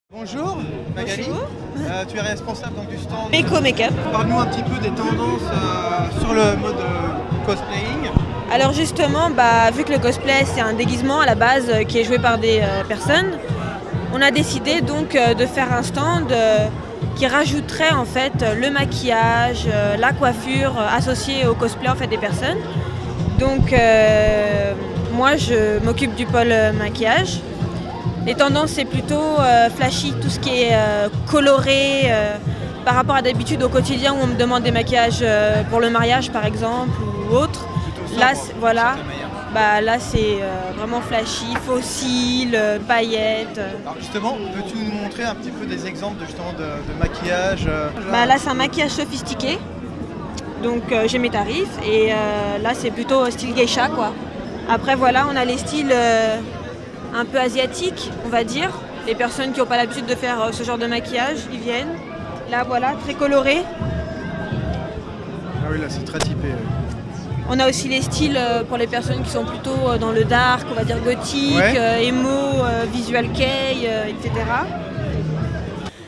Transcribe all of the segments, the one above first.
Bonjour Magali. Bonjour. Tu es responsable donc, du stand. Eco Make-up. Parle-nous un petit peu des tendances sur le mode cosplaying. Alors justement, vu que le cosplay c'est un déguisement à la base qui est joué par des personnes, on a décidé donc de faire un stand qui rajouterait en fait le maquillage, la coiffure associée au cosplay en fait des personnes. Donc moi je m'occupe du pôle maquillage. Les tendances c'est plutôt flashy, tout ce qui est coloré par rapport à d'habitude au quotidien où on me demande des maquillages pour le mariage par exemple ou autre. Là, voilà, là c'est vraiment flashy, fossiles, paillettes. Alors justement, peux-tu nous montrer un petit peu des exemples de maquillage Là c'est un maquillage sophistiqué, donc j'ai mes tarifs et là c'est plutôt style geisha quoi. Après voilà, on a les styles un peu asiatiques on va dire. Les personnes qui n'ont pas l'habitude de faire ce genre de maquillage, ils viennent. Là voilà, très coloré. Ah oui, là c'est très typé. On a aussi les styles pour les personnes qui sont plutôt dans le dark, on va dire gothique, emo, visual kei, etc.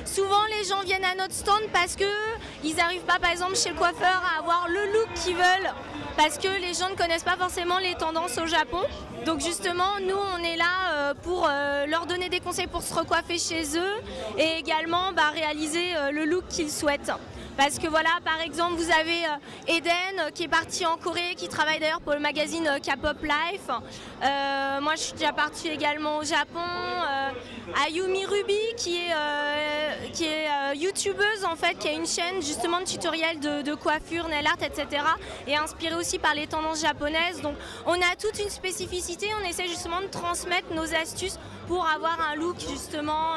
Souvent les gens viennent à notre stand parce qu'ils n'arrivent pas par exemple chez le coiffeur à avoir le look qu'ils veulent, parce que les gens ne connaissent pas forcément les tendances au Japon. Donc justement nous on est là pour leur donner des conseils pour se recoiffer chez eux et également réaliser le look qu'ils souhaitent. Parce que voilà, par exemple, vous avez Eden qui est partie en Corée, qui travaille d'ailleurs pour le magazine K-Pop Life. Moi, je suis déjà partie également au Japon. Ayumi Ruby qui est youtubeuse en fait, qui a une chaîne justement de tutoriels de coiffure, nail art, etc. Et inspirée aussi par les tendances japonaises. Donc, on a toute une spécificité. On essaie justement de transmettre nos astuces pour avoir un look justement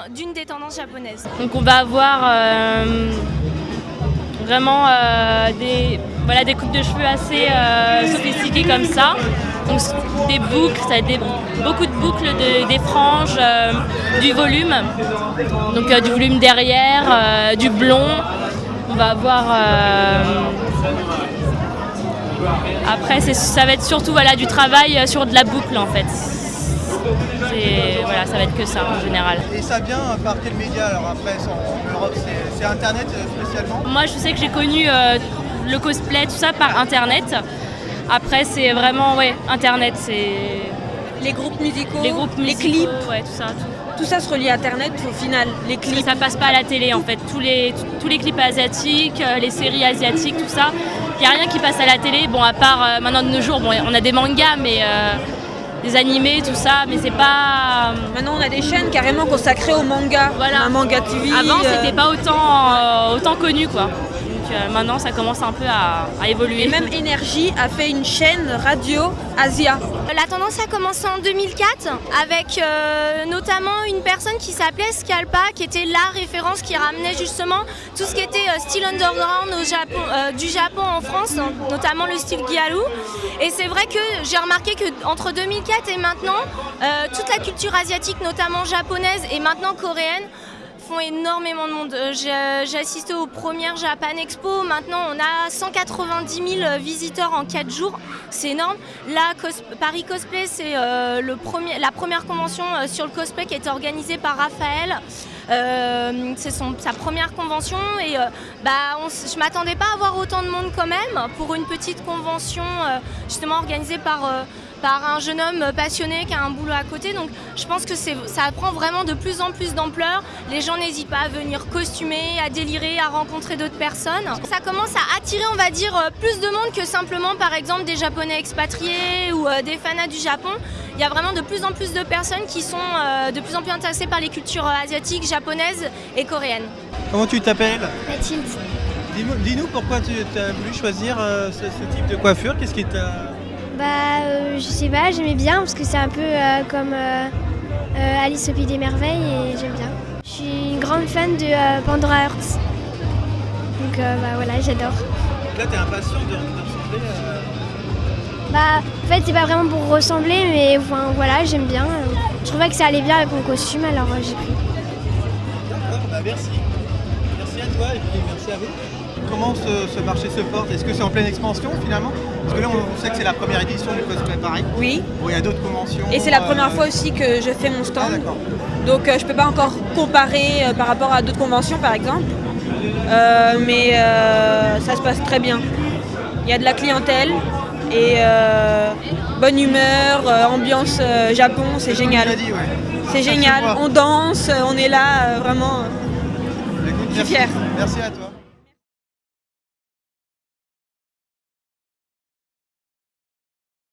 d'une des tendances japonaises. Donc on va avoir vraiment des coupes de cheveux assez sophistiquées comme ça. Donc des boucles, ça va être beaucoup de boucles, des franges, du volume. Donc du volume derrière, du blond. On va avoir après ça va être surtout du travail sur de la boucle en fait. Ça va être que ça en général. Et ça vient par quel média alors après en Europe, c'est Internet spécialement? Moi je sais que j'ai connu le cosplay, tout ça par Internet. Après c'est vraiment Internet, c'est Les groupes musicaux, les clips, tout ça. tout ça se relie à Internet au final. Les Parce que clips, ça passe pas à la télé en fait. Tous les clips asiatiques, les séries asiatiques, tout ça. Il n'y a rien qui passe à la télé. Bon, à part maintenant de nos jours, on a des mangas, mais des animés, tout ça, mais c'est pas. Maintenant on a des chaînes carrément consacrées au manga. Voilà. Un manga TV. Avant, c'était pas autant connu quoi. Donc maintenant, ça commence un peu à évoluer. Et même Énergie a fait une chaîne radio Asia. La tendance a commencé en 2004 avec notamment une personne qui s'appelait Scalpa, qui était la référence qui ramenait justement tout ce qui était style underground du Japon en France, notamment le style Gyaru. Et c'est vrai que j'ai remarqué qu'entre 2004 et maintenant, toute la culture asiatique, notamment japonaise et maintenant coréenne, font énormément de monde. J'ai assisté aux premières Japan Expo. Maintenant, on a 190 000 visiteurs en 4 jours. C'est énorme. Là, Paris Cosplay, c'est la première convention sur le cosplay qui a été organisée par Raphaël. C'est sa première convention et je m'attendais pas à avoir autant de monde quand même pour une petite convention justement organisée par un jeune homme passionné qui a un boulot à côté. Donc je pense que ça prend vraiment de plus en plus d'ampleur. Les gens n'hésitent pas à venir costumer, à délirer, à rencontrer d'autres personnes. Ça commence à attirer, on va dire, plus de monde que simplement par exemple des Japonais expatriés ou des fanats du Japon. Il y a vraiment de plus en plus de personnes qui sont de plus en plus intéressées par les cultures asiatiques, japonaises et coréennes. Comment tu t'appelles? Mathilde. Dis-nous pourquoi tu as voulu choisir ce type de coiffure. Qu'est-ce qui t'a... Je sais pas, j'aimais bien parce que c'est un peu comme Alice au Pays des Merveilles et j'aime bien. Je suis une grande fan de Pandora Hearts. Donc voilà, j'adore. Donc là, t'es impatient de ressembler En fait, c'est pas vraiment pour ressembler, mais voilà, j'aime bien. Je trouvais que ça allait bien avec mon costume, alors j'ai pris. D'accord, merci. Merci à toi et puis merci à vous. Comment ce marché se porte? Est-ce que c'est en pleine expansion finalement? Parce que là, on sait que c'est la première édition du Cosplay Paris. Oui. Bon, il y a d'autres conventions. Et c'est la première fois aussi que je fais mon Ah, stand. d'accord. Donc je ne peux pas encore comparer par rapport à d'autres conventions par exemple. Mais ça se passe très bien. Il y a de la clientèle et bonne humeur, ambiance Japon, c'est génial. Comme tu l'as dit, ouais. C'est Ça se génial, voit. on danse, on est là, vraiment, Écoute, je suis merci. fière. Merci à toi.